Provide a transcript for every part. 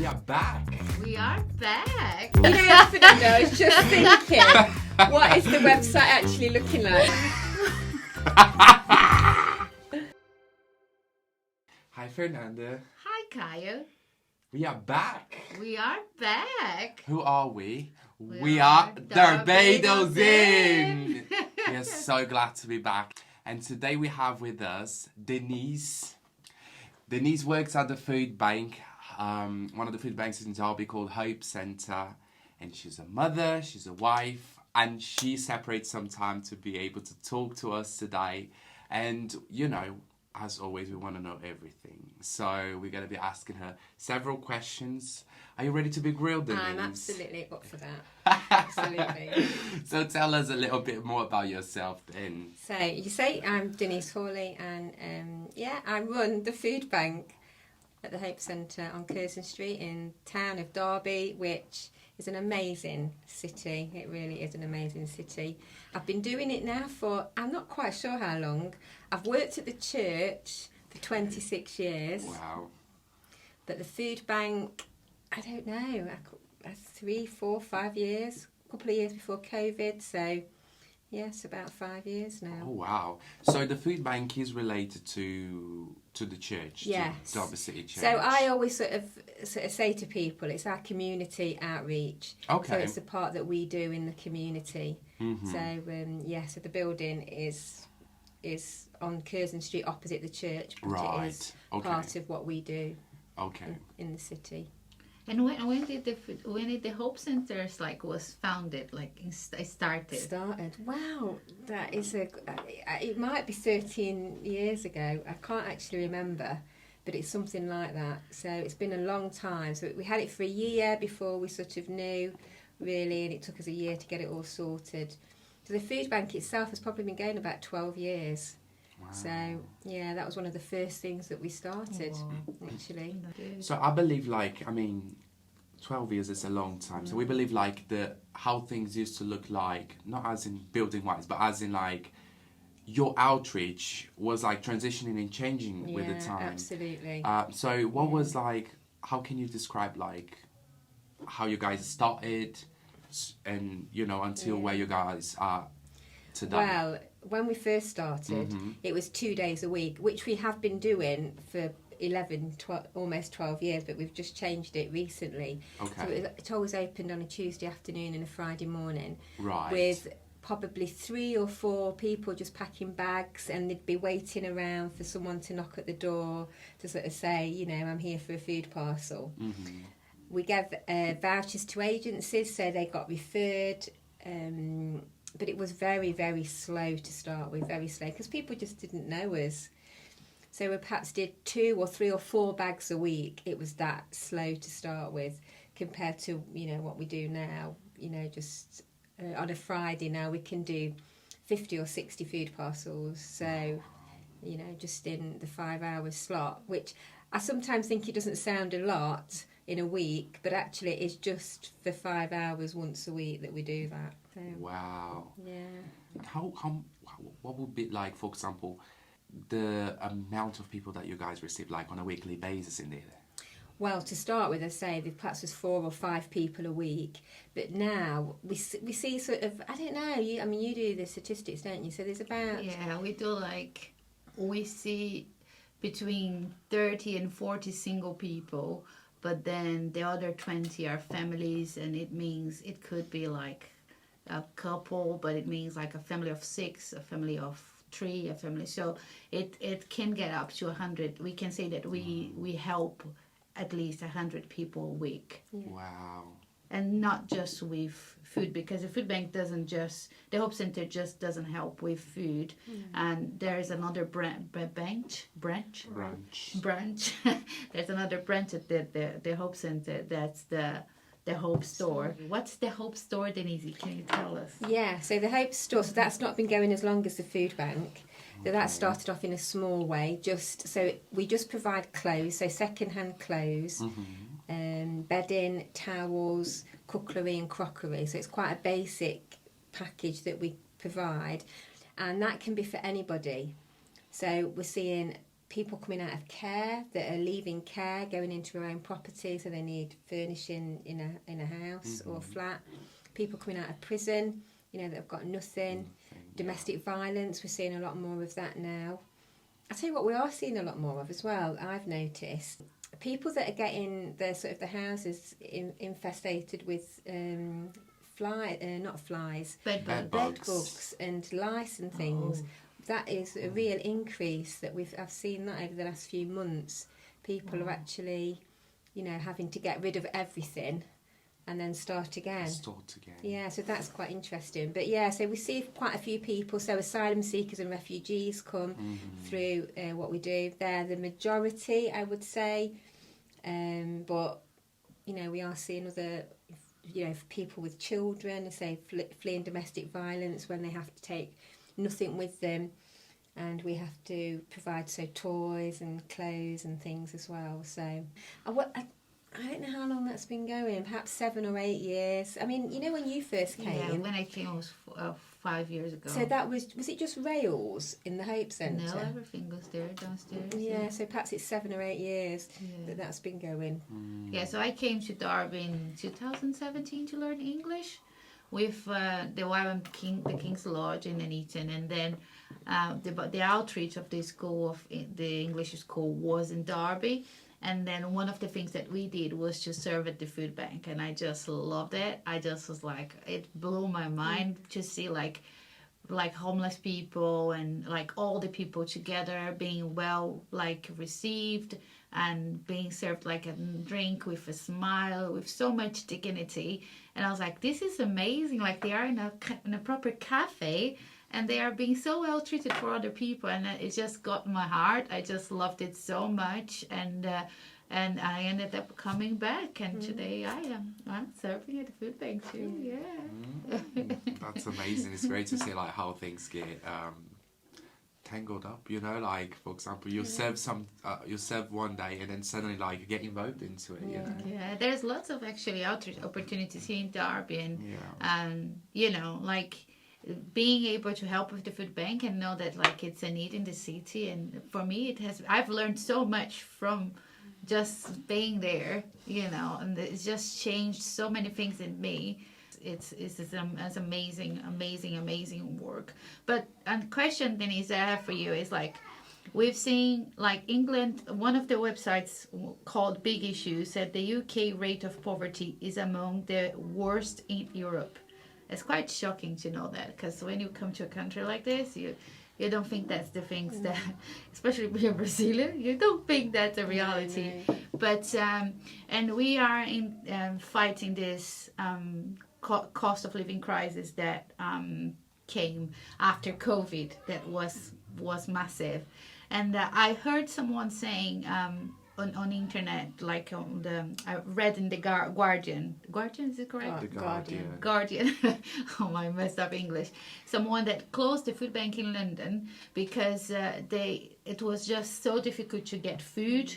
are back. We are back. You know, Fernando, I was just thinking, what is the website actually looking like? Hi, Fernanda. Hi, Kaya. We are back. We are back. Who are we? We are are Derbados Derbados in. We are so glad to be back. And today we have with us Denise. Denise works at the food bank, one of the food banks in Derby called Hope Centre. And she's a mother, she's a wife, and she separates some time to be able to talk to us today. And, you know, as always, we want to know everything. So we're going to be asking her several questions. Are you ready to be grilled, Denise? I'm absolutely up for that. Absolutely. So tell us a little bit more about yourself then. So you say I'm Denise Hawley, and I run the food bank at the Hope Centre on Curzon Street in town of Derby, which is an amazing city. It really is an amazing city. I've been doing it now for, I'm not quite sure how long. I've worked at the church for 26 years. Wow. But the food bank, I don't know, 3, 4, 5 years, a couple of years before COVID, so yes, about 5 years now. Oh, wow. So the food bank is related to the church, yes. to Derby City Church. So I always sort of say to people, it's our community outreach. Okay. So it's the part that we do in the community. Mm-hmm. So, so the building is on Curzon Street opposite the church, but Right. it is Okay. part of what we do Okay. in the city. And when did the Hope Centre was founded? Started. Wow, that is it might be 13 years ago. I can't actually remember, but it's something like that. So it's been a long time. So we had it for a year before we sort of knew, really, and it took us a year to get it all sorted. So the food bank itself has probably been going about 12 years. Wow. So, yeah, that was one of the first things that we started, actually. So I believe 12 years is a long time. So we believe how things used to look like, not as in building wise, but as in your outreach was transitioning and changing with the time. Absolutely. So what was how can you describe how you guys started and, until where you guys are today? Well, when we first started, it was 2 days a week, which we have been doing for almost 12 years, but we've just changed it recently. Okay. So it always opened on a Tuesday afternoon and a Friday morning. Right. With probably 3 or 4 people just packing bags, and they'd be waiting around for someone to knock at the door to sort of say, I'm here for a food parcel. Mm-hmm. We gave vouchers to agencies, so they got referred. But it was very, very slow to start with, very slow, because people just didn't know us. So we perhaps did 2 or 3 or 4 bags a week. It was that slow to start with, compared to, what we do now. Just on a Friday now we can do 50 or 60 food parcels. So, just in the 5-hour slot, which I sometimes think it doesn't sound a lot in a week, but actually it is just for 5 hours once a week that we do that. So, wow. Yeah. What would be for example, the amount of people that you guys receive on a weekly basis in there? Well, to start with, I say there perhaps was 4 or 5 people a week, but now we see sort of, I don't know. You do the statistics, don't you? So there's about we do we see between 30 and 40 single people, but then the other 20 are families, and it means it could be a couple, but it means a family of 6, a family of 3, a family. So it can get up to 100. We can say that we help at least 100 people a week. Yeah. Wow. And not just with food, because the food bank the Hope Centre just doesn't help with food. And there's another branch. There's another branch at the Hope Centre. That's the Hope Store. What's the Hope Store, Denise? Can you tell us? Yeah, so the Hope Store, so that's not been going as long as the food bank. So that started off in a small way. We just provide clothes, so second-hand clothes, bedding, towels, cutlery and crockery. So it's quite a basic package that we provide, and that can be for anybody. So we're seeing people coming out of care that are leaving care, going into their own property, so they need furnishing in a house or a flat. People coming out of prison, you know, that have got nothing. Domestic violence, we're seeing a lot more of that now. I'll tell you what we are seeing a lot more of as well, I've noticed. People that are getting their sort of the houses infestated with not flies, Bed bed bugs and lice and things. That is a real increase that I've seen that over the last few months. People are actually, you know, having to get rid of everything and then start again. Yeah, so that's quite interesting. But yeah, so we see quite a few people. So asylum seekers and refugees come through what we do. They're the majority, I would say. But, you know, we are seeing other, you know, people with children, say, fleeing domestic violence when they have to take nothing with them. And we have to provide, so, toys and clothes and things as well. So I don't know how long that's been going, perhaps 7 or 8 years. I mean, you know, when you first came... Yeah, when I came, it was 5 years ago. So that was it just rails in the Hope Centre? No, everything goes there, downstairs. Yeah, so perhaps it's 7 or 8 years that's been going. Yeah, so I came to Derby in 2017 to learn English with the YWAM the King's Lodge in Nuneaton, and then the outreach of the school, of the English school, was in Derby. And then one of the things that we did was to serve at the food bank, and I just loved it. I just was like, it blew my mind to see like homeless people and like all the people together being well like received and being served like a drink with a smile, with so much dignity. And I was like, this is amazing. Like they are in a proper cafe, and they are being so well treated for other people, and it just got my heart. I just loved it so much, and I ended up coming back, and today I'm serving at the food bank too. Yeah, that's amazing. It's great to see like how things get tangled up. You know, like for example, you serve one day, and then suddenly like you get involved into it. You know? Yeah, there's lots of actually outreach opportunities here in Derby, and you know, like being able to help with the food bank and know that like it's a need in the city. And for me, I've learned so much from just being there, you know, and it's just changed so many things in me. It's amazing work. But a question, Denise, that I have for you is like, we've seen like England, one of the websites called Big Issues said the UK rate of poverty is among the worst in Europe. It's quite shocking to know that, because when you come to a country like this, you don't think that's the things that, especially if you're Brazilian, you don't think that's a reality. No. But and we are fighting this cost of living crisis that came after COVID, that was massive. And I heard someone saying on the internet, like I read in the Guardian. Guardian, is it correct? The Guardian. Guardian. Oh my messed up English. Someone that closed the food bank in London because it was just so difficult to get food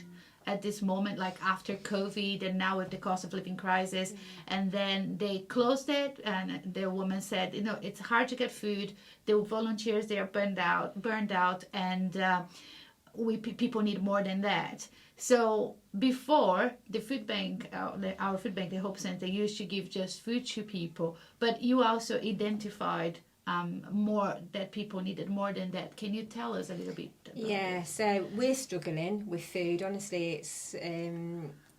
at this moment, like after COVID and now with the cost of living crisis. And then they closed it, and the woman said, you know, it's hard to get food. The volunteers, they are burned out, and people need more than that. So before, the food bank, our food bank, the Hope Centre, used to give just food to people, but you also identified more, that people needed more than that. Can you tell us a little bit about this? So we're struggling with food. Honestly, it's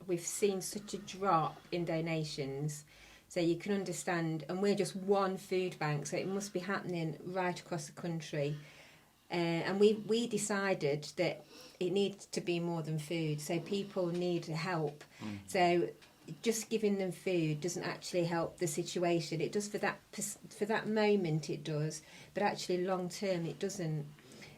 we've seen such a drop in donations, so you can understand, and we're just one food bank, so it must be happening right across the country. And we decided that it needs to be more than food, so people need help. So just giving them food doesn't actually help the situation. It does for that moment, it does, but actually long term it doesn't.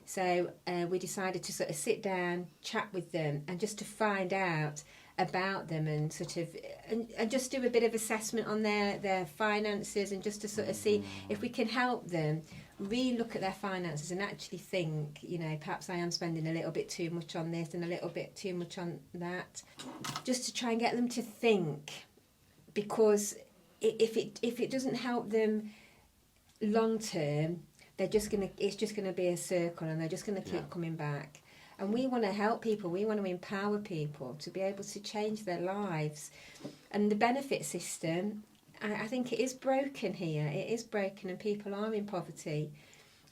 So we decided to sort of sit down, chat with them, and just to find out about them, and sort of and just do a bit of assessment on their finances, and just to sort of see if we can help them re-look at their finances and actually think, you know, perhaps I am spending a little bit too much on this and a little bit too much on that, just to try and get them to think, because if it doesn't help them long term, it's just going to be a circle, and they're just going to keep coming back. And we want to help people, we want to empower people to be able to change their lives. And the benefit system, I think it is broken here. It is broken and people are in poverty.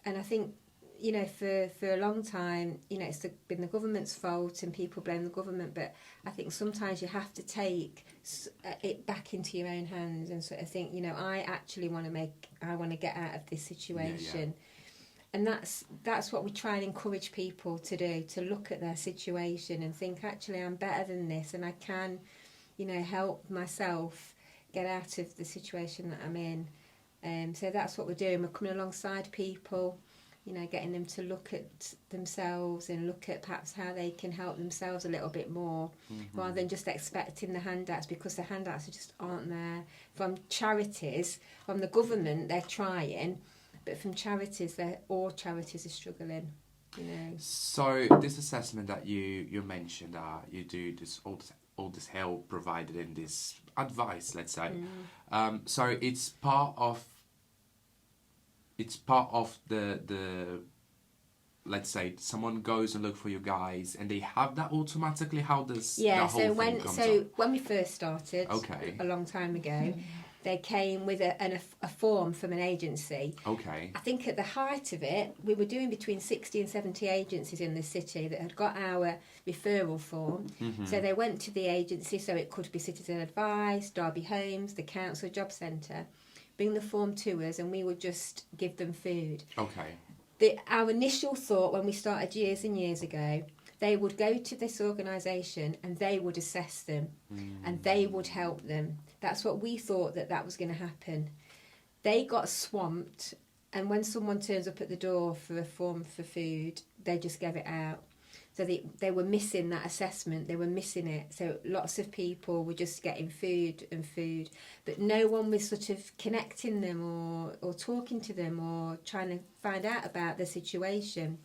And I think, you know, for a long time, you know, it's been the government's fault and people blame the government. But I think sometimes you have to take it back into your own hands and sort of think, you know, I want to get out of this situation. Yeah. And that's what we try and encourage people to do, to look at their situation and think, actually, I'm better than this and I can, you know, help myself get out of the situation that I'm in. So that's what we're doing. We're coming alongside people, you know, getting them to look at themselves and look at perhaps how they can help themselves a little bit more, rather than just expecting the handouts, because the handouts just aren't there. From charities, from the government, they're trying. But from charities, all charities are struggling, you know. So this assessment that you mentioned, you do all this help provided in this advice, let's say. So it's part of the let's say someone goes and look for you guys and they have that automatically. How does the whole thing come up? When we first started, a long time ago. They came with a form from an agency. Okay. I think at the height of it, we were doing between 60 and 70 agencies in the city that had got our referral form. So they went to the agency, so it could be Citizen Advice, Derby Homes, the council, job centre, bring the form to us and we would just give them food. Okay. Our initial thought when we started years and years ago, they would go to this organisation and they would assess them and they would help them. That's what we thought that was going to happen. They got swamped, and when someone turns up at the door for a form for food, they just gave it out. So they were missing that assessment, they were missing it. So lots of people were just getting food, but no one was sort of connecting them or talking to them or trying to find out about the situation.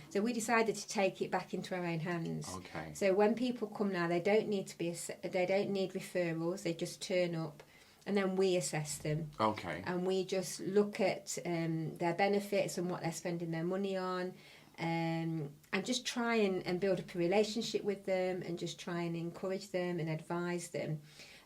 So we decided to take it back into our own hands. Okay. So when people come now, they don't need referrals, they just turn up. And then we assess them. Okay. And we just look at their benefits and what they're spending their money on. And just try and build up a relationship with them and just try and encourage them and advise them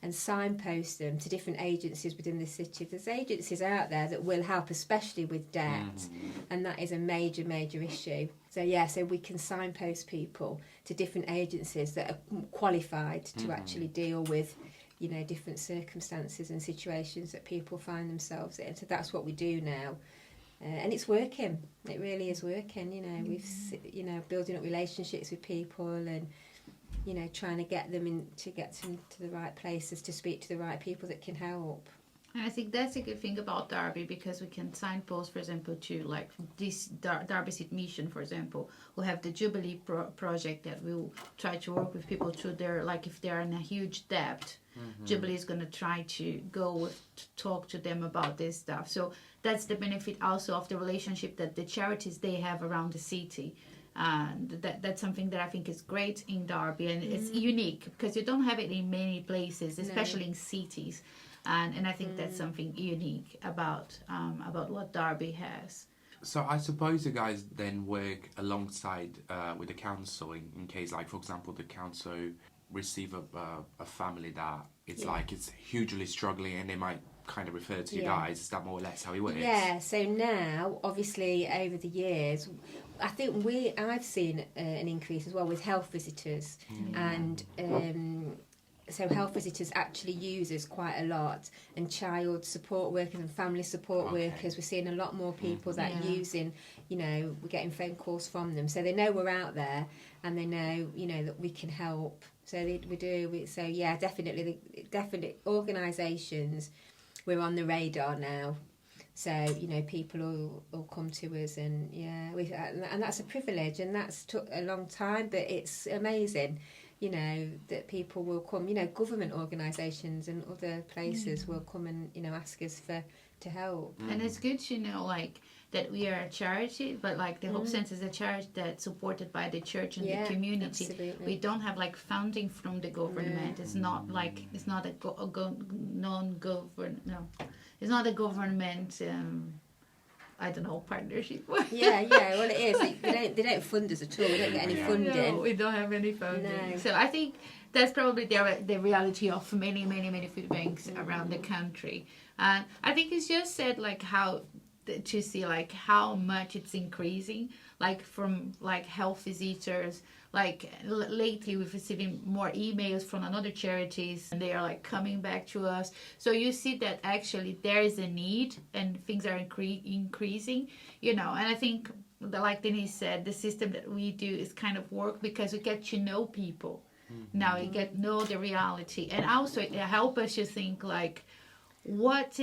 and signpost them to different agencies within the city. There's agencies out there that will help, especially with debt, and that is a major, major issue. So we can signpost people to different agencies that are qualified to actually deal with, you know, different circumstances and situations that people find themselves in. So that's what we do now. And it's working. It really is working. You know, we've building up relationships with people and, you know, trying to get them to the right places to speak to the right people that can help. And I think that's a good thing about Derby, because we can signpost, for example, to like this Derby City Mission, for example, who have the Jubilee project that will try to work with people through their, like if they're in a huge debt, Jubilee is going to try to talk to them about this stuff. So that's the benefit also of the relationship that the charities they have around the city. And that's something that I think is great in Derby, and it's unique because you don't have it in many places, especially in cities. And I think that's something unique about what Derby has. So I suppose you guys then work alongside with the council in case, like for example, the council receive a family that it's hugely struggling and they might kind of refer to you guys. Is that more or less how it works? Yeah, so now, obviously, over the years, I think I've seen an increase as well with health visitors. And so health visitors actually use us quite a lot, and child support workers and family support workers. We're seeing a lot more people that using, you know, we're getting phone calls from them. So they know we're out there and they know, you know, that we can help. So we do. So yeah, definitely organisations, we're on the radar now. So, you know, people will come to us and and that's a privilege, and that's took a long time, but it's amazing, you know, that people will come, you know, government organisations and other places will come and, you know, ask us to help. And it's good to know, like, that we are a charity, but like the Hope Centre is a charity that's supported by the church and the community. Absolutely. We don't have like funding from the government. It's not like it's not a non-government. No, it's not a government I don't know, partnership. Yeah. Well, it is. They don't fund us at all. We don't get any funding. No, we don't have any funding. No. So I think that's probably the reality of many food banks around the country. And I think it's just said like how to see like how much it's increasing, like from like health visitors. Like lately we've receiving more emails from another charities and they are like coming back to us. So you see that actually there is a need and things are increasing, you know. And I think like Denise said, the system that we do is kind of work because we get to know people. Mm-hmm. Now you get to know the reality, and also it help us to think like what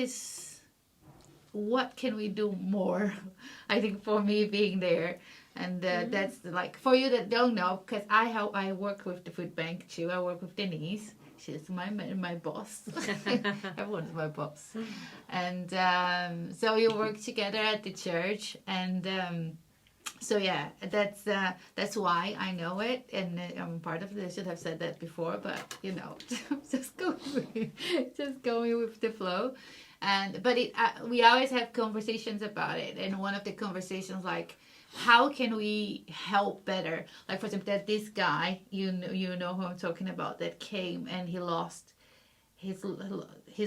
can we do more. I think for me being there. And that's like, for you that don't know, because I work with the food bank too. I work with Denise. She's my boss. Everyone's my boss. And so we work together at the church. And so yeah, that's why I know it. And I'm part of it. I should have said that before, but you know, just going with the flow. But we always have conversations about it. And one of the conversations like, how can we help better? Like, for example, that this guy, you know who I'm talking about, that came and he lost his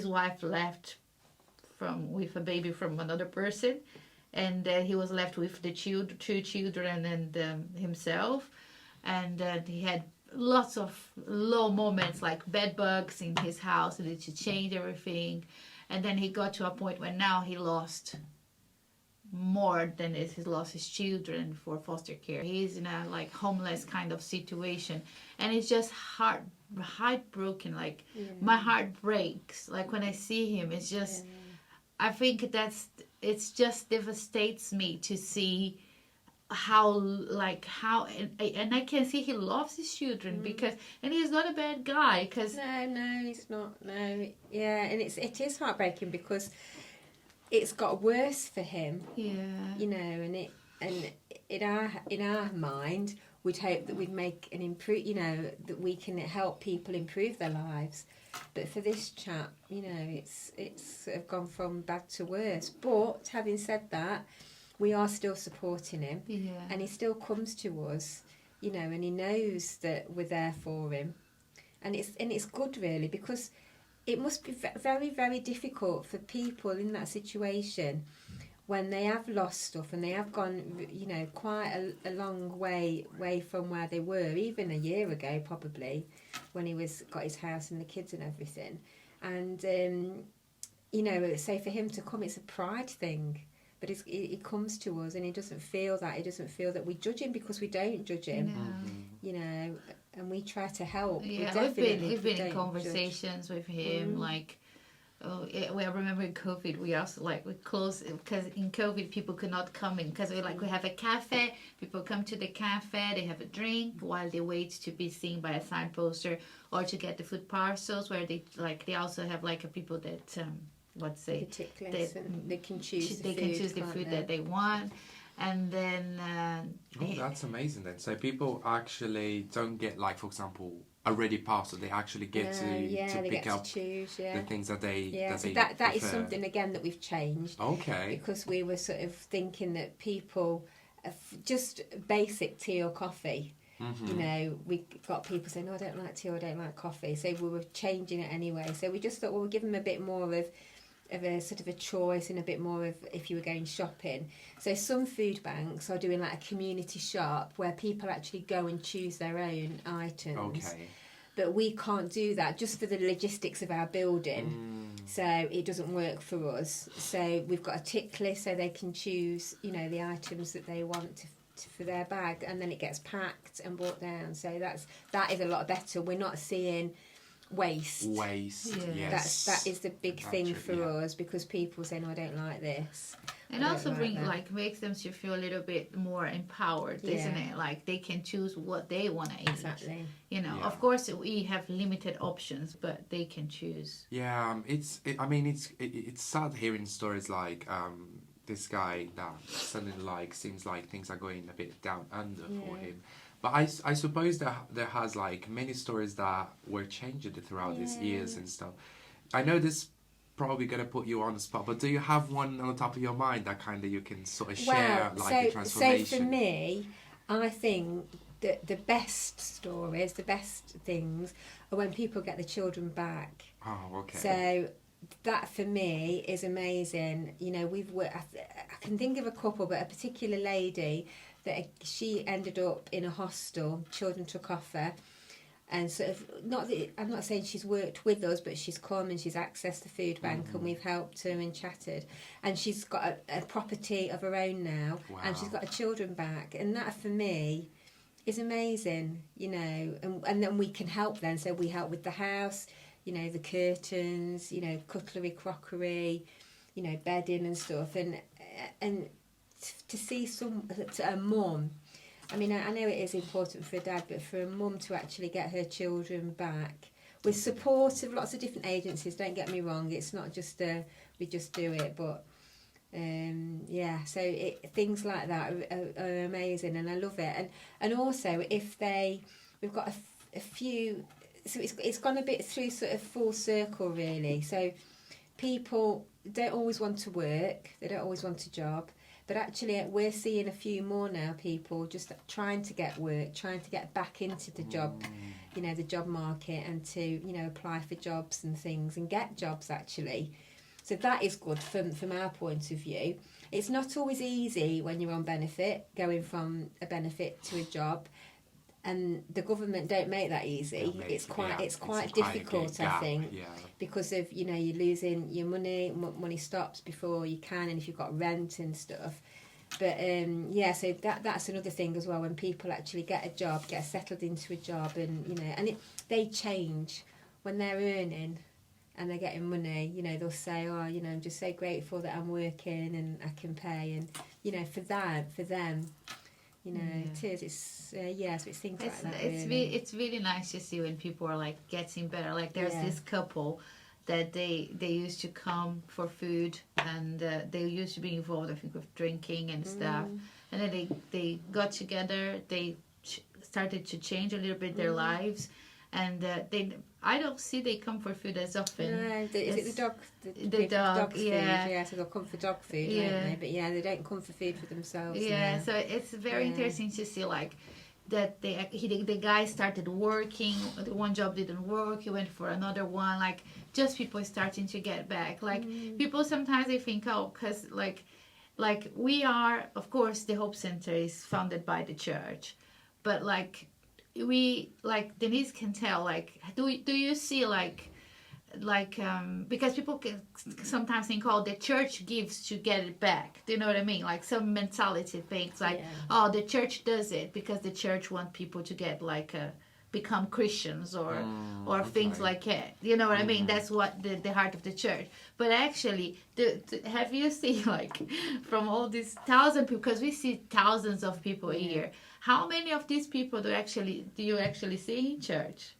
wife left with a baby from another person, and he was left with the two children and himself, and he had lots of low moments like bed bugs in his house, and it changed everything, and then he got to a point where now he lost more than he lost his children for foster care. He's in a like homeless kind of situation, and it's just heartbroken. Like my heart breaks. Like when I see him, it's just I think it's just devastates me to see how and I can see he loves his children because, and he's not a bad guy because no he's not, and it is heartbreaking because it's got worse for him. Yeah. You know, and in our mind, we'd hope that we'd make an improve. You know, that we can help people improve their lives. But for this chap, you know, it's sort of gone from bad to worse. But having said that, we are still supporting him, and he still comes to us. You know, and he knows that we're there for him, and it's good really because it must be very, very difficult for people in that situation when they have lost stuff and they have gone, you know, quite a long way from where they were, even a year ago probably, when he got his house and the kids and everything. And, you know, so for him to come, it's a pride thing. But he comes to us and he doesn't feel that. He doesn't feel that we judge him because we don't judge him. No. You know, and we try to help. Yeah, we've been in conversations with him. Like, I remember in COVID, we also we closed because in COVID people could not come in because we have a cafe. People come to the cafe, they have a drink while they wait to be seen by a sign poster or to get the food parcels. Where they also have a people that they can choose the food that they want. And then that's amazing then. So people actually don't get for example a ready parcel. They actually get to pick up choose, the things that they that is something again that we've changed. Okay. Because we were sort of thinking that people just basic tea or coffee. Mm-hmm. You know, we got people saying, "No, I don't like tea or I don't like coffee." So we were changing it anyway. So we just thought, we'll give them a bit more of a sort of a choice and a bit more of if you were going shopping. So some food banks are doing a community shop where people actually go and choose their own items. Okay. But we can't do that just for the logistics of our building. So it doesn't work for us. So we've got a tick list so they can choose, you know, the items that they want for their bag, and then it gets packed and brought down. So that is a lot better. We're not seeing waste. Yes. That is the big thing for us because people say, "No, I don't like this." And also makes them to feel a little bit more empowered, isn't it? Like they can choose what they want to eat. Exactly. You know, of course we have limited options, but they can choose. Yeah, it's sad hearing stories like this guy that suddenly seems like things are going a bit down under for him. But I suppose there has many stories that were changed throughout these years and stuff. I know this probably going to put you on the spot, but do you have one on the top of your mind that kind of you can sort of share, Well, like the transformation? so for me, I think that the best stories, the best things, are when people get the children back. Oh, okay. So that for me is amazing. You know, I can think of a couple, but a particular lady that she ended up in a hostel. Children took off her, and sort of I'm not saying she's worked with us, but she's come and she's accessed the food bank, and we've helped her and chatted, and she's got a property of her own now, and she's got her children back, and that for me is amazing. You know, and then we can help then. So we help with the house. You know, the curtains, you know, cutlery, crockery, you know, bedding and stuff. And to see a mum, I mean, I know it is important for a dad, but for a mum to actually get her children back with support of lots of different agencies, don't get me wrong, it's not just we just do it, but yeah, so things like that are amazing, and I love it. And also, we've got a few... So it's gone a bit through sort of full circle, really. So people don't always want to work, they don't always want a job, but actually we're seeing a few more now, people just trying to get work, trying to get back into the job, you know, the job market, and to, you know, apply for jobs and things and get jobs actually. So that is good from our point of view. It's not always easy when you're on benefit, going from a benefit to a job. And the government don't make that easy. It's quite difficult, I think, because of, you know, you're losing your money. Money stops before you can, and if you've got rent and stuff. But yeah, so that's another thing as well. When people actually get a job, get settled into a job, and you know, and they change when they're earning and they're getting money. You know, they'll say, "Oh, you know, I'm just so grateful that I'm working and I can pay." And you know, for them. You know, it is. It's so it's things like that. It's really nice to see when people are like getting better. Like there's this couple that they used to come for food, and they used to be involved, I think, with drinking and stuff. And then they got together. They started to change a little bit their lives, and I don't see they come for food as often. No, is it the dog? The dog, food? Yeah, so they'll don't come for dog food, don't they? But yeah, they don't come for food for themselves. Yeah, so it's very interesting to see like that the guy started working. The one job didn't work. He went for another one. Like just people starting to get back. Like people sometimes they think, oh, because like we are, of course, the Hope Center is founded by the church, but like. We like Denise can tell like do you see like because people can sometimes think, oh, the church gives to get it back, do you know what I mean, like some mentality thinks like oh, the church does it because the church wants people to get like become Christians or things like that, you know what I mean, that's what the heart of the church. But actually have you seen like from all these thousands people, because we see thousands of people a year, how many of these people do you actually see in church?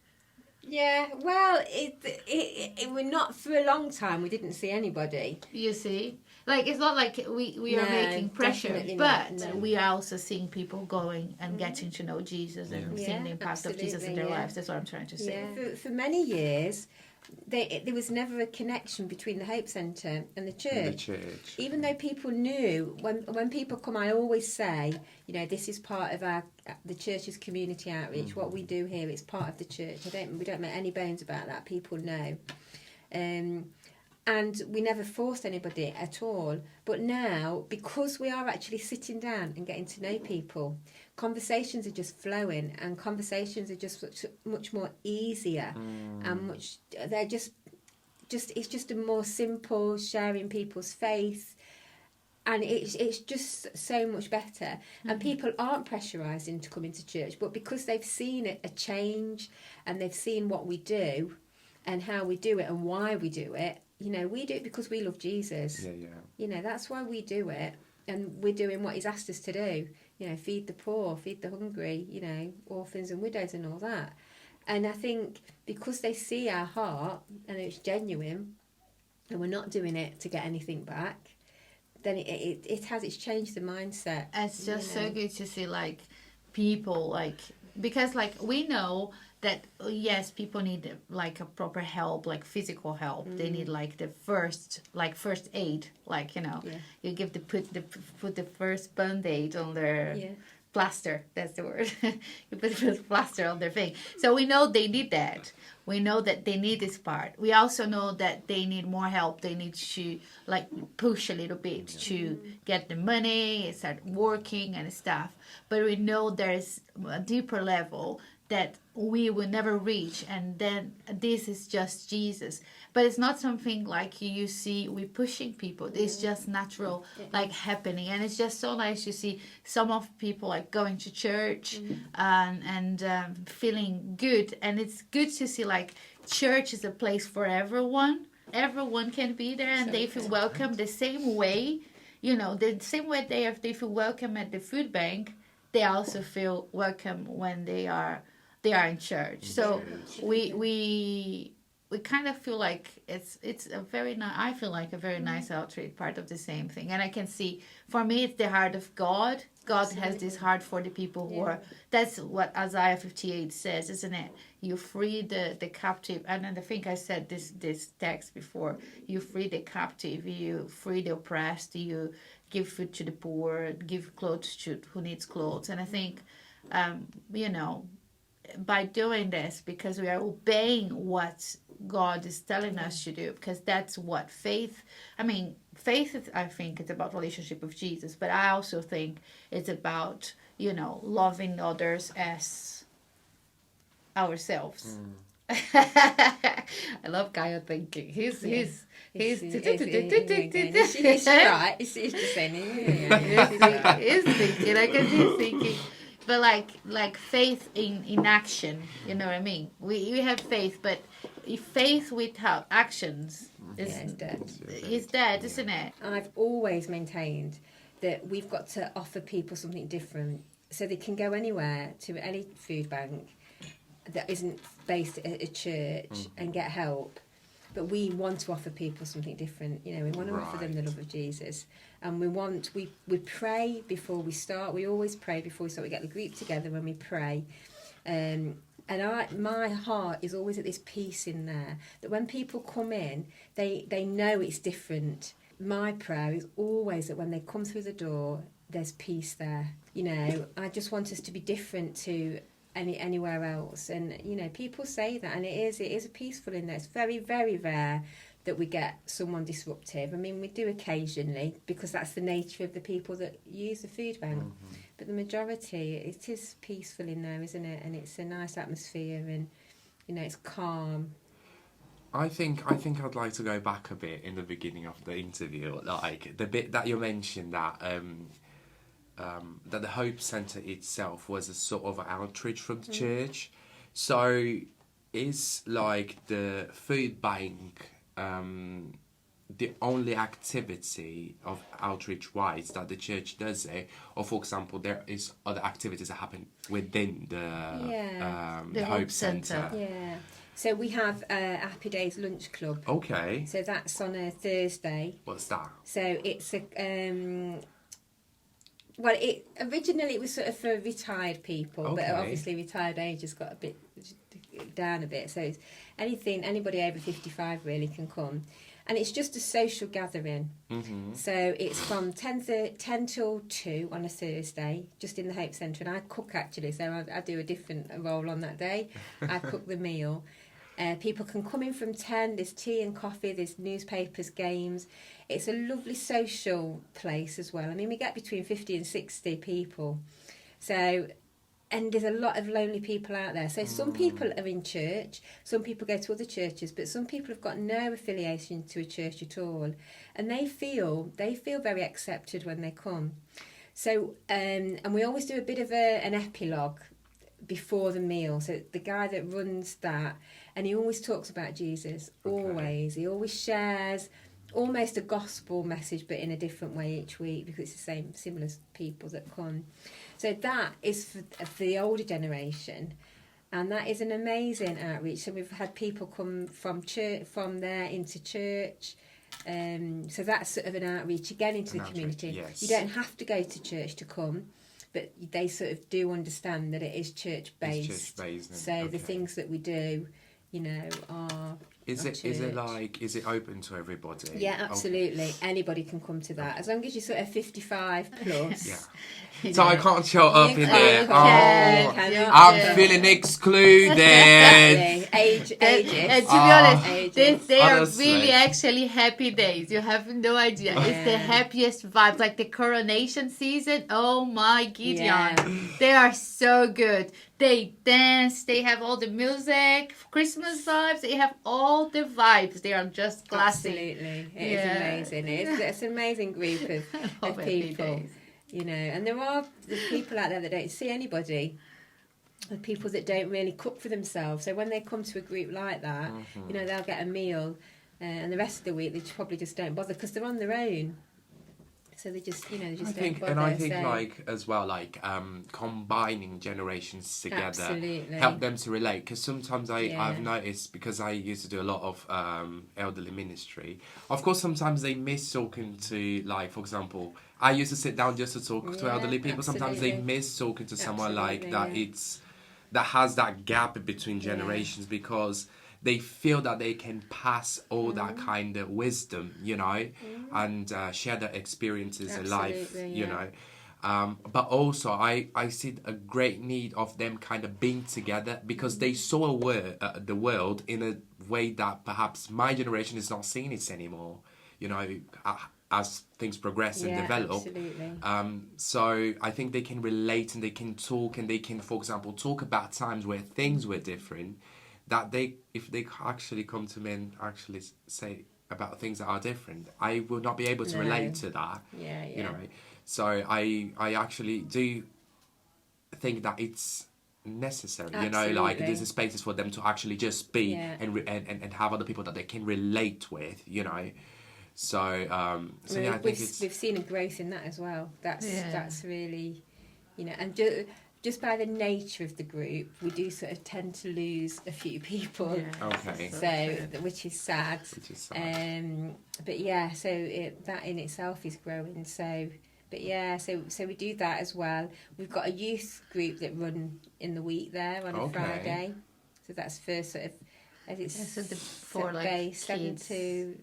Yeah, well, it we're not for a long time. We didn't see anybody. You see, like it's not like we are making pressure, but we are also seeing people going and getting to know Jesus and seeing the impact of Jesus in their lives. That's what I'm trying to say. Yeah. For many years, there was never a connection between the Hope Centre and the church. Even though people knew, when people come, I always say, you know, this is part of the church's community outreach. What we do here, it's part of the church. We don't make any bones about that. People know. And we never forced anybody at all. But now, because we are actually sitting down and getting to know people, conversations are just flowing, and conversations are just much more easier, and they're just it's just a more simple sharing people's faith, and it's just so much better. And people aren't pressurised into coming to church, but because they've seen a change, and they've seen what we do and how we do it and why we do it. You know, we do it because we love Jesus. You know, that's why we do it, and we're doing what he's asked us to do. You know, feed the poor, feed the hungry, you know, orphans and widows and all that. And I think because they see our heart and it's genuine, and we're not doing it to get anything back, then it's changed the mindset. It's just so good to see like people like, because like we know that yes, people need like a proper help, like physical help. They need like the first aid, like you give put the first band-aid on their plaster. That's the word. You put the first plaster on their thing. So we know they need that. We know that they need this part. We also know that they need more help. They need to like push a little bit to get the money, start working and stuff. But we know there's a deeper level that we will never reach, and then this is just Jesus. But it's not something like you see we pushing people. It's just natural, like happening, and it's just so nice to see some of people like going to church and feeling good. And it's good to see like church is a place for everyone. Everyone can be there, and they feel welcome the same way. The same way they feel welcome at the food bank. They also feel welcome when they are in church. So we kind of feel like it's a very nice. I feel like a very nice outreach, part of the same thing. And I can see, for me, it's the heart of God. God has this heart for the people who are. That's what Isaiah 58 says, isn't it? You free the captive, and I think I said this text before. You free the captive. You free the oppressed. You give food to the poor. Give clothes to who needs clothes. And I think, by doing this, because we are obeying what God is telling us to do, because that's what faith is, I think it's about relationship with Jesus, but I also think it's about loving others as ourselves. I love Kyle thinking. He's right. He's just saying. He's thinking. I can see he's thinking. But like faith in action, you know what I mean? We have faith, but faith without actions is dead. It's dead, isn't it? I've always maintained that we've got to offer people something different, so they can go anywhere to any food bank that isn't based at a church and get help. But we want to offer people something different. We want to offer them the love of Jesus. And we pray before we start. We always pray before we start. We get the group together when we pray. And my heart is always at this peace in there, that when people come in, they know it's different. My prayer is always that when they come through the door, there's peace there. I just want us to be different to anywhere else. And people say that, and it is a peaceful in there. It's very, very rare that we get someone disruptive. I mean, we do occasionally, because that's the nature of the people that use the food bank. But the majority, it is peaceful in there, isn't it? And it's a nice atmosphere, and it's calm. I think I'd like to go back a bit in the beginning of the interview, like the bit that you mentioned that the Hope Centre itself was a sort of outreach from the church. So is like the food bank the only activity of outreach-wise that the church does it? Or, for example, there is other activities that happen within the Hope Centre? Yeah. So we have a Happy Days Lunch Club. Okay. So that's on a Thursday. What's that? So it's a... originally it was sort of for retired people, but obviously retired age has got a bit down a bit. So it's anybody over 55 really can come. And it's just a social gathering. So it's from 10 till 2 on a Thursday, just in the Hope Centre. And I cook, actually, so I do a different role on that day. I cook the meal. People can come in from 10. There's tea and coffee, there's newspapers, games. It's a lovely social place as well. I mean, we get between 50 and 60 people. So... And there's a lot of lonely people out there. So some people are in church, some people go to other churches, but some people have got no affiliation to a church at all. And they feel very accepted when they come. So, and we always do a bit of an epilogue before the meal. So the guy that runs that, and he always talks about Jesus, always. He always shares almost a gospel message, but in a different way each week, because it's the similar people that come. So that is for the older generation, and that is an amazing outreach. So we've had people come from there into church. So that's sort of an outreach again into the community. Yes. You don't have to go to church to come. but they sort of do understand that it is church-based. It's church-based. So the things that we do, you know, are... Is it open to everybody? Yeah, absolutely. Okay. Anybody can come to that, as long as you're sort of 55 plus. Yeah. So I can't show up in there. I'm feeling excluded. Ages. And to be honest, ages. they are really actually happy days. You have no idea. Yeah. It's the happiest vibes. Like the coronation season. Oh my Gideon. Yeah. They are so good. They dance, they have all the music, Christmas vibes, they have all the vibes. They are just classic. Absolutely. It is amazing. It's an amazing group of people. You know, and there are the people out there that don't see anybody. The people that don't really cook for themselves. So when they come to a group like that, you know, they'll get a meal, and the rest of the week they probably just don't bother because they're on their own. So they just, you know, they just don't bother. And I think, like, as well, like, combining generations together, absolutely, help them to relate. Because sometimes I've noticed, because I used to do a lot of elderly ministry, of course, sometimes they miss talking to, like, for example, I used to sit down just to talk to elderly people. Absolutely. Sometimes they miss talking to someone like that. That has that gap between generations because they feel that they can pass all that kind of wisdom, you know, and share their experiences in life, you know. But also, I see a great need of them kind of being together because they saw the world in a way that perhaps my generation is not seeing it anymore, you know, as things progress and develop. So I think they can relate and they can talk and they can, for example, talk about times where things were different. That if they actually come to me and actually say about things that are different, I will not be able to relate to that. You know, so I actually do think that it's necessary. Absolutely. You know, like there's a spaces for them to actually just be and have other people that they can relate with. You know, so I think we've seen a growth in that as well. That's really, you know, and. Just by the nature of the group, we do sort of tend to lose a few people. Yeah. Okay. So, which is sad. But yeah, so that in itself is growing. So, but yeah, so we do that as well. We've got a youth group that run in the week there on a Friday. So that's first sort of, as it's for like 7 to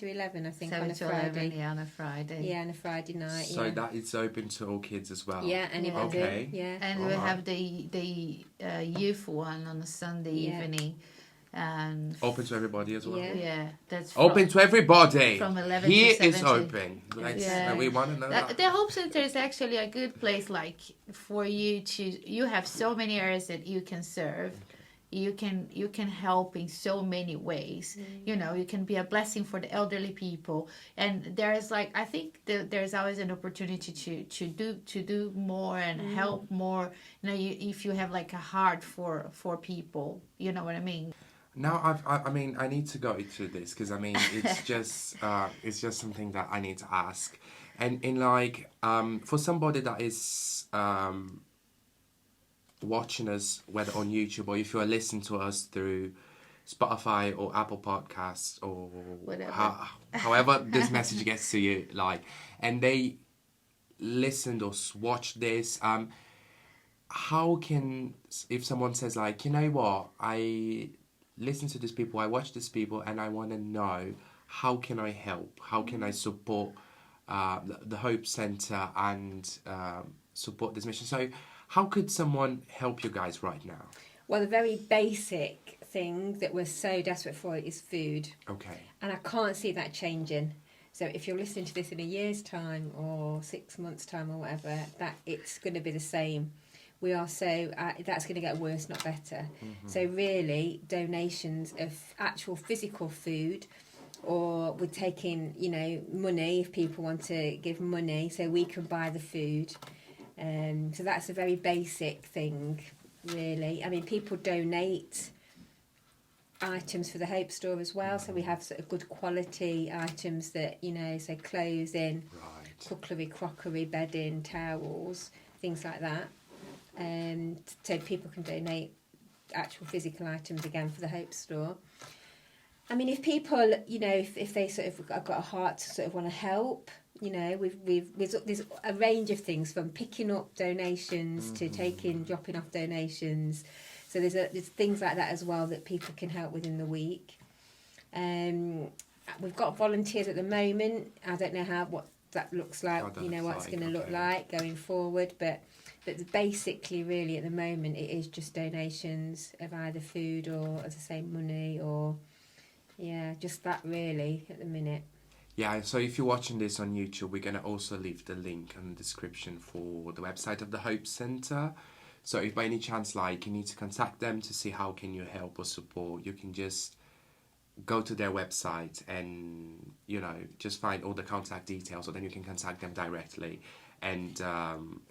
11, I think, 7 on a to Friday. 11, on a Friday. Yeah, on a Friday night. So that is open to all kids as well. Yeah, anybody. Okay. Yeah. And we have the youth one on a Sunday evening. And open to everybody as well. Yeah, that's open to everybody. From 11 Here to 17. is open. We want to know that. The Hope Center is actually a good place, like for you to. You have so many areas that you can serve. You can help in so many ways. You know, you can be a blessing for the elderly people, and there's like I think there's always an opportunity to do more and help more. You know, if you have like a heart for people, you know what I mean. Now I mean I need to go into this because I mean it's just something that I need to ask, and in like for somebody that is watching us, whether on YouTube or if you are listening to us through Spotify or Apple Podcasts or whatever, however this message gets to you, like, and they listened or watched this, how can, if someone says like, you know what, I listen to these people, I watch these people, and I want to know, how can I help? How can I support the Hope Center and support this mission? So how could someone help you guys right now? Well, the very basic thing that we're so desperate for is food. Okay. And I can't see that changing. So if you're listening to this in a year's time or 6 months' time or whatever, that it's going to be the same. We are so, that's going to get worse, not better. So really, donations of actual physical food, or we're taking, you know, money if people want to give money so we can buy the food. So that's a very basic thing, really. I mean, people donate items for the Hope Store as well, so we have sort of good quality items that, you know, say clothing, cutlery, crockery, bedding, towels, things like that. So people can donate actual physical items again for the Hope Store. I mean, if people, you know, if they sort of got a heart to sort of want to help, You know, there's a range of things from picking up donations to dropping off donations. So there's things like that as well that people can help with in the week. We've got volunteers at the moment. I don't know what that looks like. You know what it's going to look like going forward, but basically, really, at the moment, it is just donations of either food or, as I say, money or just that really at the minute. Yeah, so if you're watching this on YouTube, we're going to also leave the link in the description for the website of the Hope Centre. So if by any chance, like, you need to contact them to see how can you help or support, you can just go to their website and, you know, just find all the contact details, so then you can contact them directly and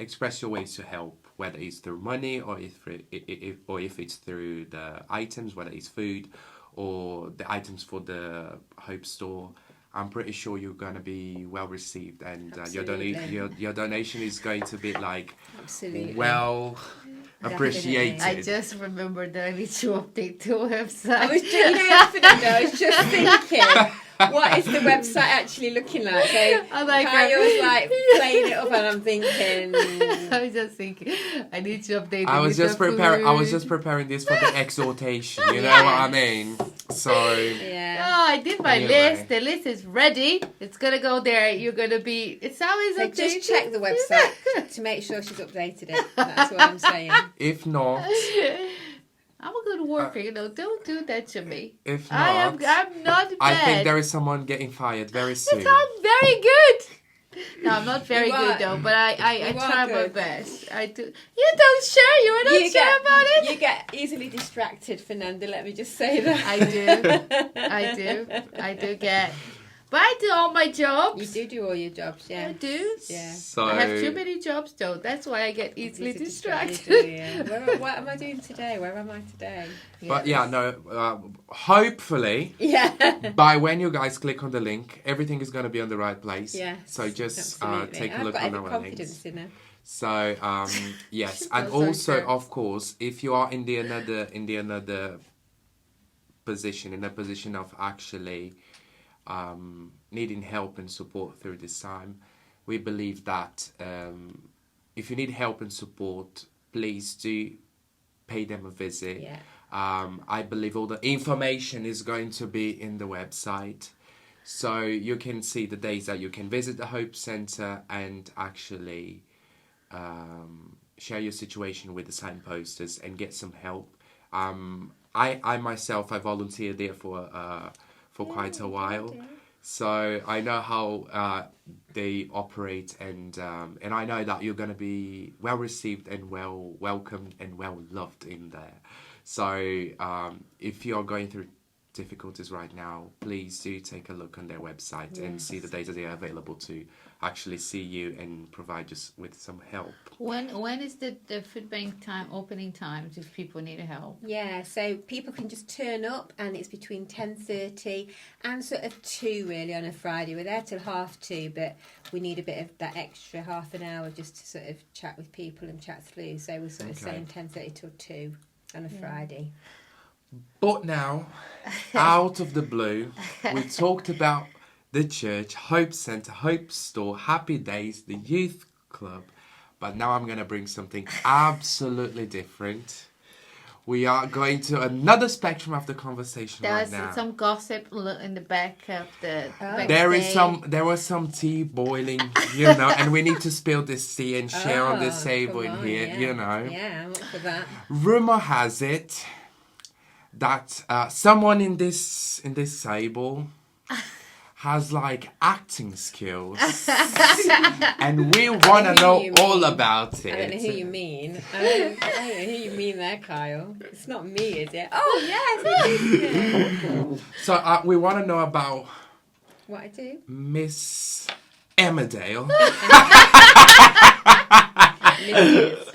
express your ways to help, whether it's through money or if it's through the items, whether it's food or the items for the Hope store. I'm pretty sure you're going to be well received, and your donation is going to be like well appreciated. I just remembered that I need to update the website. I was just thinking, what is the website actually looking like? So Kaya was like playing it up, and I'm thinking. I was just thinking, I need to update. I was just preparing this for the exhortation. You know what I mean? So I did my list. The list is ready. It's gonna go there. You're gonna be. It's always updated. Just check the website to make sure she's updated it. That's what I'm saying. If not, I'm a good worker, you know. Don't do that to me. If not, I'm not bad. I think there is someone getting fired very soon. I'm very good. No, I'm not very good though, but I try my best. I do. You don't share. You don't share about it. You get easily distracted, Fernanda. Let me just say that. I do get. But I do all my jobs. You do all your jobs, yeah. I do. Yeah. So I have too many jobs though. That's why I get easily distracted. What am I doing today? Where am I today? But hopefully, by when you guys click on the link, everything is going to be on the right place. Yeah. So just take a look on our confidence links. In her. So yes, and also of course, if you are in a position of actually needing help and support through this time, we believe that if you need help and support, please do pay them a visit. I believe all the information is going to be in the website, so you can see the days that you can visit the Hope Centre and actually share your situation with the signposters and get some help. I myself, I volunteered there for quite a while, so I know how they operate, and I know that you're going to be well received and well welcomed and well loved in there. So if you're going through difficulties right now, please do take a look on their website and see the days that they are available to actually see you and provide us with some help. When is the food bank opening times if people need help? Yeah, so people can just turn up, and it's between 10:30 and sort of 2 really on a Friday. We're there till 2:30, but we need a bit of that extra half an hour just to sort of chat with people and chat through. So we're sort of saying 10:30 till 2 on a Friday. But now, out of the blue, we talked about the church, Hope Centre, Hope Store, Happy Days, the youth club. But now I'm going to bring something absolutely different. We are going to another spectrum of the conversation right now. There's some gossip in the back of the There was some tea boiling, you know, and we need to spill this tea and share on this table in here, you know. Yeah, I'm up for that. Rumour has it that someone in this table has like acting skills, and we want to know all about it. I don't know who you mean. I don't know who you mean there, Kyle. It's not me, is it? Oh yes, it is. So we want to know about what I do, Miss Emmerdale. She is.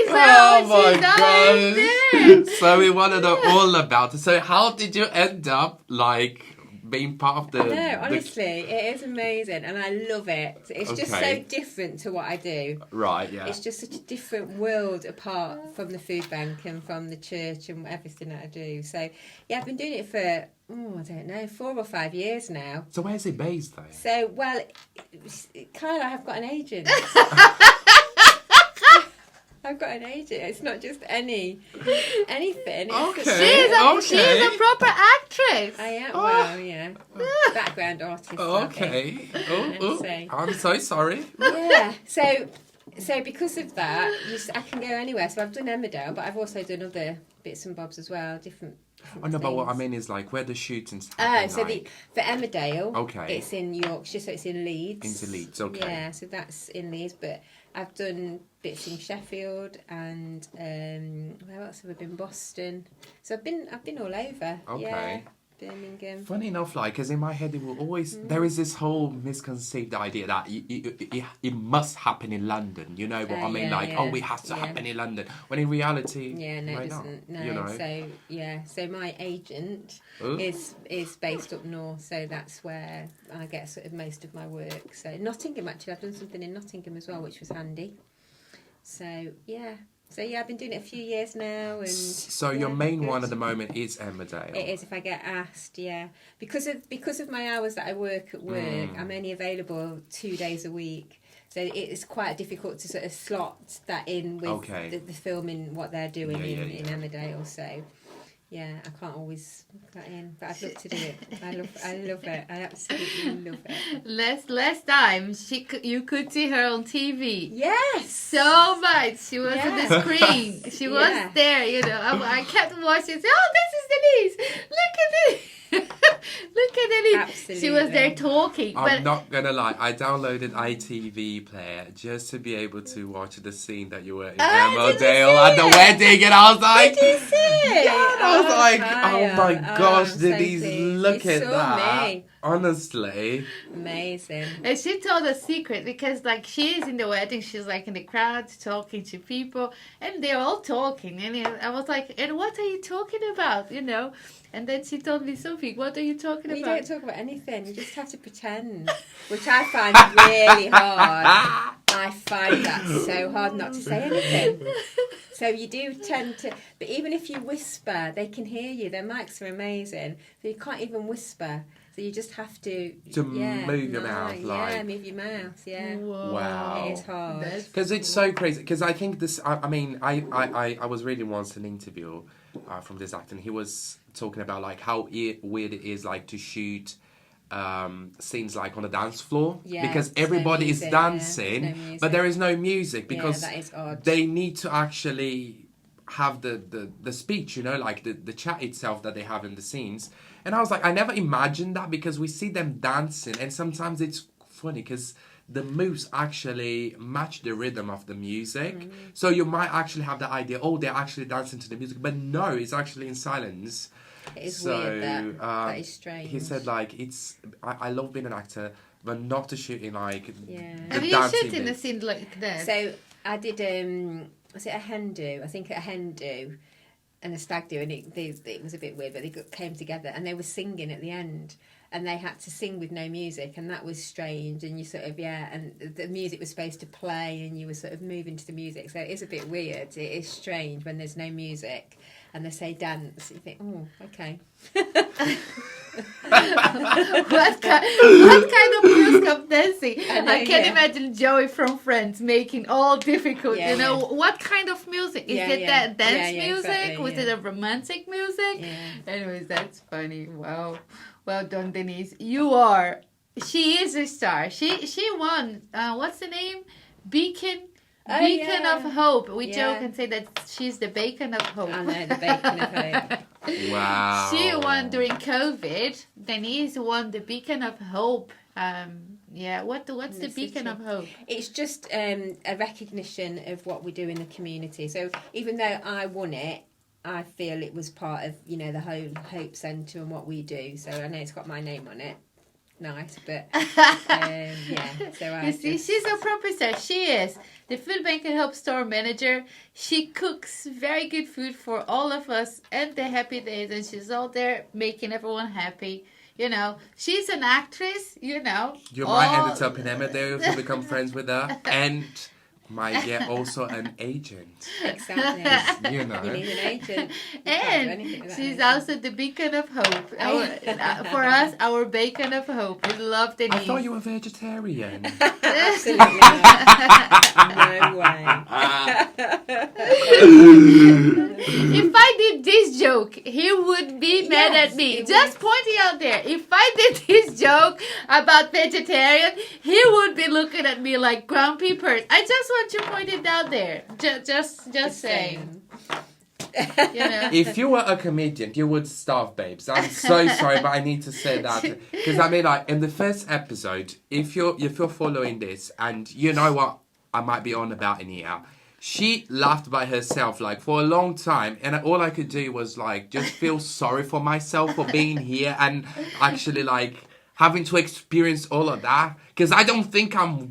Oh my god! So we want to know all about it. So how did you end up like being part of the... No, honestly, it is amazing and I love it. It's just so different to what I do. Right, yeah. It's just such a different world apart from the food bank and from the church and everything that I do. So, yeah, I've been doing it for, I don't know, 4 or 5 years now. So where's it based, though? So, well, Kyle, I have got an agent. I've got an agent. It's not just anything. She's a proper actress. I am. Well, yeah. Background artist. Okay. I'm so sorry. Yeah. So because of that, I can go anywhere. So I've done Emmerdale, but I've also done other bits and bobs as well, different Oh no, but what I mean is like where the shootings happen. So for Emmerdale, okay, it's in Yorkshire, so it's in Leeds. Into Leeds, okay. Yeah, so that's in Leeds, but I've done bits in Sheffield and where else have I been? Boston. So I've been all over. Okay. Yeah. Birmingham. Funny enough, like, because in my head it will always there is this whole misconceived idea that it must happen in London. You know what I mean? It has to happen in London. When in reality, it doesn't. No, you know? So my agent is based up north, so that's where I get sort of most of my work. So Nottingham, actually, I've done something in Nottingham as well, which was handy. So yeah. So yeah, I've been doing it a few years now, and so your main one at the moment is Emmerdale. It is if I get asked, yeah, because of my hours that I work at work, I'm only available 2 days a week, so it's quite difficult to sort of slot that in with the filming what they're doing in Emmerdale. So yeah, I can't always put that in, but I'd love to do it. I love it. I absolutely love it. Last time you could see her on TV. Yes, so much. She was on the screen. She was there. You know, I kept watching. Oh, this is Denise. Look at this. Look at Denise. Absolutely. She was there talking. I'm not gonna lie. I downloaded ITV Player just to be able to watch the scene that you were in Emmerdale at the wedding, and I was like, did you see it? Yeah, I was like, oh my gosh, so Denise, look at that. Me. Honestly. Amazing. And she told a secret because like she is in the wedding, she's like in the crowd talking to people and they're all talking. And I was like, and what are you talking about? You know? And then she told me something. What are you talking about? You don't talk about anything. You just have to pretend, which I find really hard. I find that so hard not to say anything. So you do tend to, but even if you whisper, they can hear you. Their mics are amazing. So you can't even whisper. So you just have to move your mouth, like move your mouth, yeah. Wow, it is hard because it's so crazy. Because I think this. I mean, I was reading once an interview from this actor, and he was talking about like how weird it is like to shoot scenes like on a dance floor because everybody is dancing, but there is no music because that is odd. They need to actually have the speech, you know, like the chat itself that they have in the scenes. And I was like, I never imagined that because we see them dancing and sometimes it's funny because the moves actually match the rhythm of the music. So you might actually have the idea, they're actually dancing to the music, but no, it's actually in silence. It is weird, that is strange. He said like, I love being an actor, but not to shoot in like Have you shot in a scene like that? So I did, was it a hen do? I think a hen do and a stag do, and it was a bit weird, but they came together and they were singing at the end, and they had to sing with no music, and that was strange. And you sort of and the music was supposed to play, and you were sort of moving to the music. So it is a bit weird. It is strange when there's no music and they say dance. You think, oh, okay. What kind of music of dancing? I can imagine Joey from Friends making all difficult. You know, what kind of music is it? That dance music? Exactly, was it a romantic music? Yeah. Anyways, that's funny. Wow, well done, Denise. She is a star. She won. What's the name? Beacon of Hope. We joke and say that she's the bacon of hope. I know, the bacon of hope. Wow. She won during COVID. Denise won the Beacon of Hope. What's the Beacon of Hope? It's just a recognition of what we do in the community. So even though I won it, I feel it was part of, you know, the whole Hope Centre and what we do. So I know it's got my name on it. Nice, but so you see, she's a proper star. She is the Food Bank and Hope store manager. She cooks very good food for all of us and the happy days, and she's all there making everyone happy. You know, she's an actress, you know. You might end up in Emmerdale if you become friends with her, and might get also an agent. Exactly. You know. You need an agent. You can't do And anything without she's an also the beacon of hope. For us, our beacon of hope. We love Denise. I thought you were vegetarian. agent. Absolutely not. No way. If I did this joke, he would be mad Yes, at me. he Just pointing out there. If I did this joke about vegetarian, he would be looking at me like grumpy person. I just want to point it out there. Just saying. You know. If you were a comedian, you would starve, babes. I'm so sorry, but I need to say that because I mean, like in the first episode, if you're following this, and you know what I might be on about in here, she laughed by herself like for a long time, and all I could do was like just feel sorry for myself for being here and actually like having to experience all of that because I don't think I'm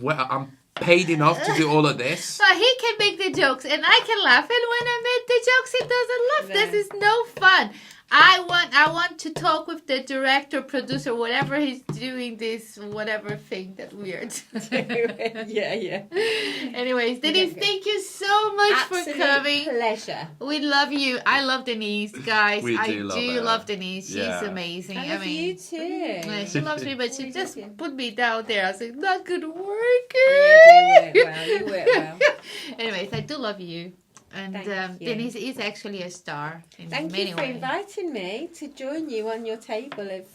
paid enough to do all of this. So he can make the jokes and I can laugh, and when I make the jokes he doesn't laugh. No. This is no fun. I want to talk with the director, producer, whatever he's doing this whatever thing that we are doing. Yeah. Anyways, Denise, thank you so much Absolute for coming. pleasure. We love you. I love Denise, guys. We I do do love love her. Denise. She's Yeah. amazing. I love you too. Yeah, she loves me, but she We just love you. put me down there. I was like, not gonna work. Yeah, you work well. Anyways, I do love you. And Thank you. Denise is actually a star in Thank many you for ways. inviting me to join you on your table of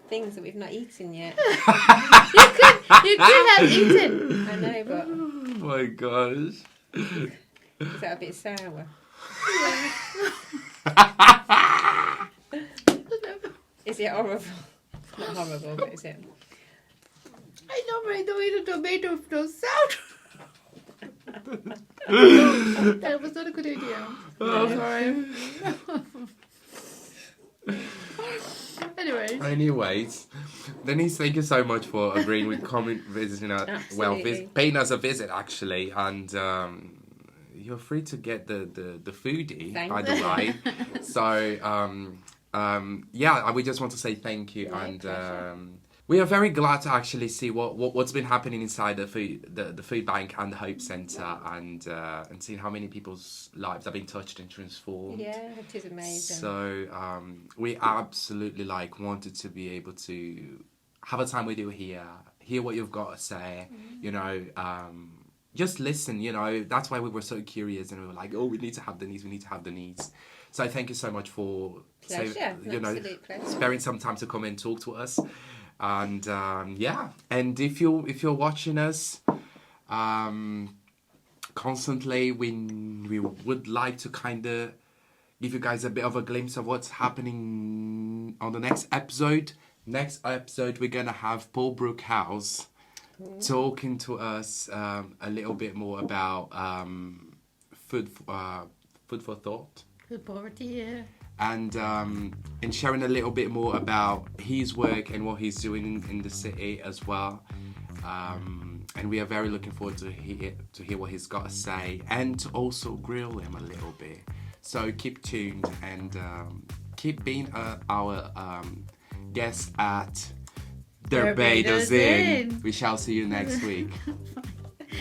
things that we've not eaten yet. You could have eaten. I know, but Oh my gosh. is that a bit sour? Is it horrible? Not horrible, but is it? I normally don't eat a tomato with no sound. That was not a good idea. I'm sorry. Anyways, Denise, thank you so much for agreeing with coming, visiting us. Well, Absolutely. paying us a visit actually, and you're free to get the foodie, Thank by the you. way. So yeah, we just want to say thank you, My and pleasure. we are very glad to actually see what's been happening inside the food bank and the Hope Centre, and seeing how many people's lives have been touched and transformed. Yeah, it is amazing. So we absolutely wanted to be able to have a time with you here, hear what you've got to say, you know, just listen, you know. That's why we were so curious, and we were like, oh, we need to have Denise. So thank you so much for Pleasure. Absolute pleasure. sparing some time to come and talk to us. And yeah, and if you're watching us constantly, we would like to kind of give you guys a bit of a glimpse of what's happening on the next episode. Next episode, we're gonna have Paul Brookhouse talking to us a little bit more about food for thought. Good poverty, yeah. And sharing a little bit more about his work and what he's doing in the city as well. And we are very looking forward to hear what he's got to say, and to also grill him a little bit. So keep tuned and keep being our guest at Derbados Derbados Inn. We shall see you next week.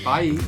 Bye.